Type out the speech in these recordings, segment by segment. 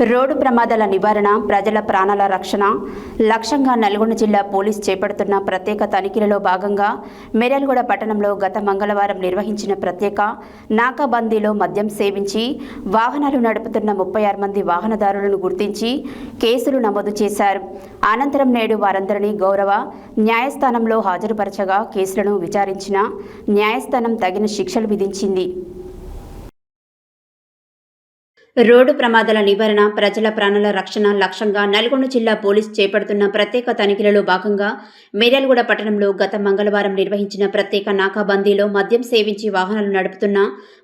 Road ప్రమాదాల నివారణ, ప్రజల ప్రాణాల రక్షణ లక్ష్యంగా నల్గొండ జిల్లా పోలీస్ చేపడుతున్న ప్రత్యేక తనిఖీలలో భాగంగా మిర్యాలగూడ పట్టణంలో గత మంగళవారం నిర్వహించిన ప్రత్యేక నాకాబందీలో మద్యం సేవించి వాహనాలు నడుపుతున్న 36 మంది వాహనదారులను గుర్తించి కేసులు నమోదు చేశారు. అనంతరం నేడు వారందరినీ గౌరవ న్యాయస్థానంలో హాజరుపరచగా కేసులను విచారించిన న్యాయస్థానం తగిన శిక్షలు విధించింది. రోడ్డు ప్రమాదాల నివారణ, ప్రజల ప్రాణాల రక్షణ లక్ష్యంగా నల్గొండ జిల్లా పోలీస్ చేపడుతున్న ప్రత్యేక తనిఖీలలో భాగంగా మిర్యాలగూడ పట్టణంలో గత మంగళవారం నిర్వహించిన ప్రత్యేక నాకాబందీలో మద్యం సేవించి వాహనాలు నడుపుతున్న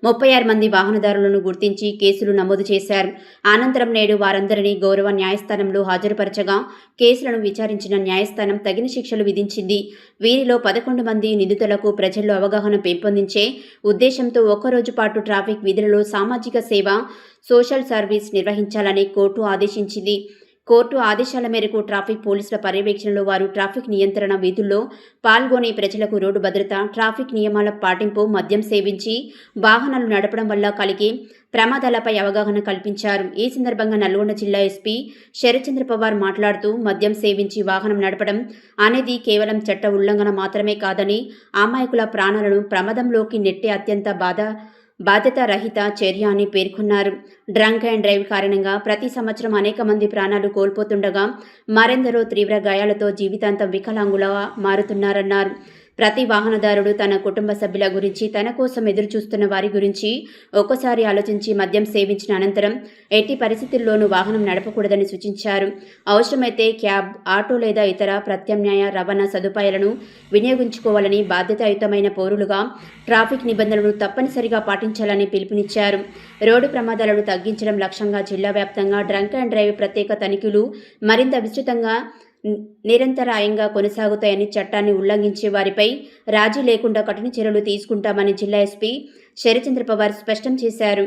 36 మంది వాహనదారులను గుర్తించి కేసులు నమోదు చేశారు. అనంతరం నేడు వారందరినీ గౌరవ న్యాయస్థానంలో హాజరుపరచగా కేసులను విచారించిన న్యాయస్థానం తగిన శిక్షలు విధించింది. వీరిలో 11 మంది నిందితులకు ప్రజల్లో అవగాహన పెంపొందించే ఉద్దేశంతో ఒక్కరోజు పాటు ట్రాఫిక్ విధులలో సామాజిక సేవ, సోషల్ సర్వీస్ నిర్వహించాలని కోర్టు ఆదేశించింది. కోర్టు ఆదేశాల మేరకు ట్రాఫిక్ పోలీసుల పర్యవేక్షణలో వారు ట్రాఫిక్ నియంత్రణ విధుల్లో పాల్గొని ప్రజలకు రోడ్డు భద్రత, ట్రాఫిక్ నియమాల పాటింపు, మద్యం సేవించి వాహనాలు నడపడం వల్ల కలిగే ప్రమాదాలపై అవగాహన కల్పించారు. ఈ సందర్భంగా నల్గొండ జిల్లా ఎస్పీ శరత్చంద్ర పవార్ మాట్లాడుతూ మద్యం సేవించి వాహనం నడపడం అనేది కేవలం చట్ట ఉల్లంఘన మాత్రమే కాదని, అమాయకుల ప్రాణాలను ప్రమాదంలోకి నెట్టే అత్యంత బాధ్యత రహిత చర్య అని పేర్కొన్నారు. డ్రంక్ అండ్ డ్రైవ్ కారణంగా ప్రతి సంవత్సరం అనేక మంది ప్రాణాలు కోల్పోతుండగా మరెందరో తీవ్ర గాయాలతో జీవితాంతం వికలాంగులుగా మారుతున్నారన్నారు. ప్రతి వాహనదారుడు తన కుటుంబ సభ్యుల గురించి, తన కోసం ఎదురుచూస్తున్న వారి గురించి ఒక్కసారి ఆలోచించి మద్యం సేవించిన అనంతరం ఎట్టి పరిస్థితుల్లోనూ వాహనం నడపకూడదని సూచించారు. అవసరమైతే క్యాబ్, ఆటో లేదా ఇతర ప్రత్యామ్నాయ రవాణా సదుపాయాలను వినియోగించుకోవాలని, బాధ్యతాయుతమైన పౌరులుగా ట్రాఫిక్ నిబంధనలను తప్పనిసరిగా పాటించాలని పిలుపునిచ్చారు. రోడ్డు ప్రమాదాలను తగ్గించడం లక్ష్యంగా జిల్లా వ్యాప్తంగా డ్రంక్ అండ్ డ్రైవ్ ప్రత్యేక తనిఖీలు మరింత విస్తృతంగా నిరంతరాయంగా కొనసాగుతాయని, చట్టాన్ని ఉల్లంఘించే వారిపై రాజీ లేకుండా కఠిన చర్యలు తీసుకుంటామని జిల్లా ఎస్పీ శరత్చంద్ర పవార్ స్పష్టం చేశారు.